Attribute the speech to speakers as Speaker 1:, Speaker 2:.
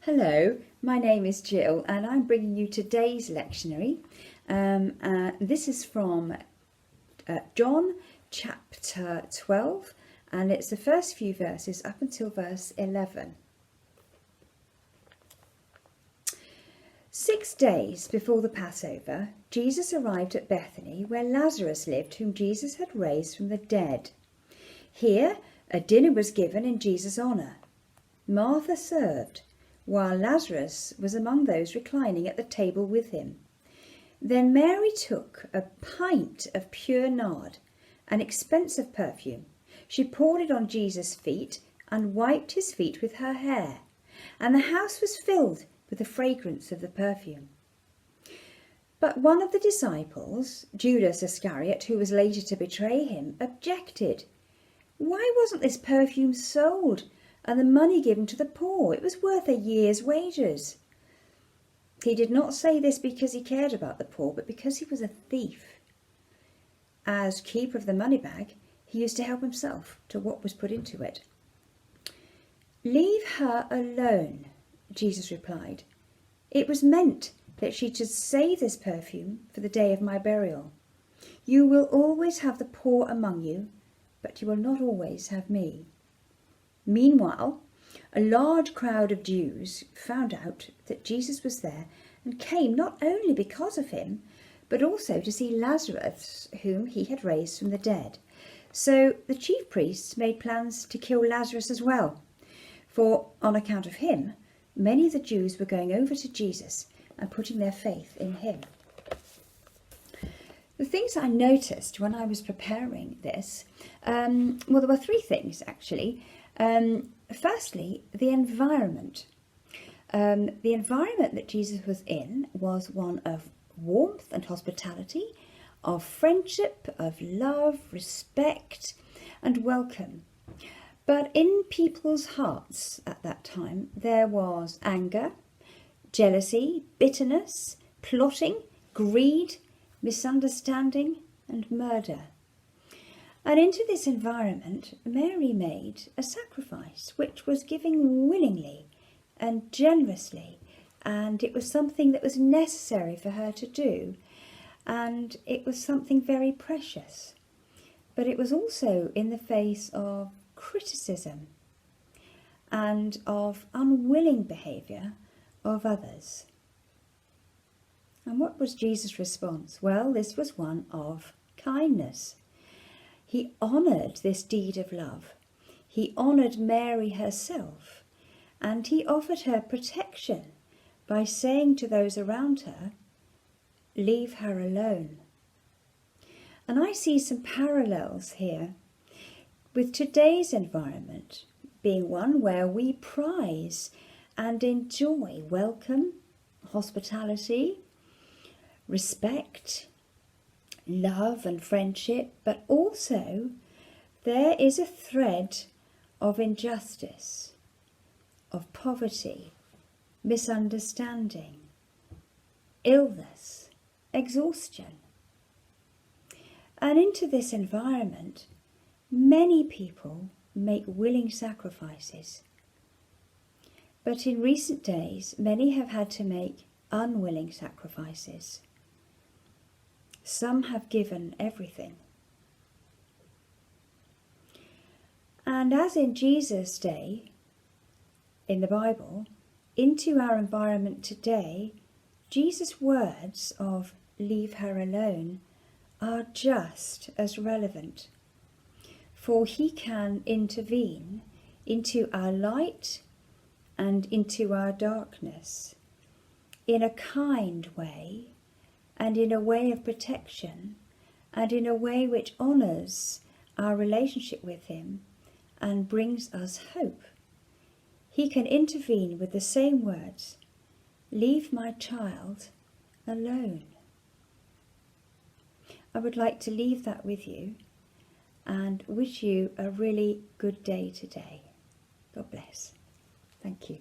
Speaker 1: Hello, my name is Gill and I'm bringing you today's lectionary. This is from John chapter 12 and it's the first few verses up until verse 11. 6 days before the Passover, Jesus arrived at Bethany where Lazarus lived, whom Jesus had raised from the dead. Here a dinner was given in Jesus' honour. Martha served, while Lazarus was among those reclining at the table with him. Then Mary took a pint of pure nard, an expensive perfume. She poured it on Jesus' feet and wiped his feet with her hair, and the house was filled with the fragrance of the perfume. But one of the disciples, Judas Iscariot, who was later to betray him, objected. Why wasn't this perfume sold and the money given to the poor? It was worth a year's wages. He did not say this because he cared about the poor, but because he was a thief. As keeper of the money bag, he used to help himself to what was put into it. Leave her alone, Jesus replied. It was meant that she should save this perfume for the day of my burial. You will always have the poor among you, but you will not always have me. Meanwhile, a large crowd of Jews found out that Jesus was there and came not only because of him, but also to see Lazarus, whom he had raised from the dead. So the chief priests made plans to kill Lazarus as well, for on account of him, many of the Jews were going over to Jesus and putting their faith in him. The things I noticed when I was preparing this, there were three things actually. Firstly, the environment. The environment that Jesus was in was one of warmth and hospitality, of friendship, of love, respect and welcome. But in people's hearts at that time, there was anger, jealousy, bitterness, plotting, greed, misunderstanding and murder. And into this environment, Mary made a sacrifice, which was giving willingly and generously, and it was something that was necessary for her to do, and it was something very precious. But it was also in the face of criticism and of unwilling behaviour of others. And what was Jesus' response? Well, this was one of kindness. He honoured this deed of love. He honoured Mary herself, and he offered her protection by saying to those around her, leave her alone. And I see some parallels here with today's environment being one where we prize and enjoy welcome, hospitality, respect, love and friendship, but also there is a thread of injustice, of poverty, misunderstanding, illness, exhaustion. And into this environment, many people make willing sacrifices. But in recent days, many have had to make unwilling sacrifices. Some have given everything. And as in Jesus' day, in the Bible, into our environment today, Jesus' words of leave her alone are just as relevant. For he can intervene into our light and into our darkness in a kind way, and in a way of protection, and in a way which honours our relationship with him and brings us hope. He can intervene with the same words, leave my child alone. I would like to leave that with you and wish you a really good day today. God bless. Thank you.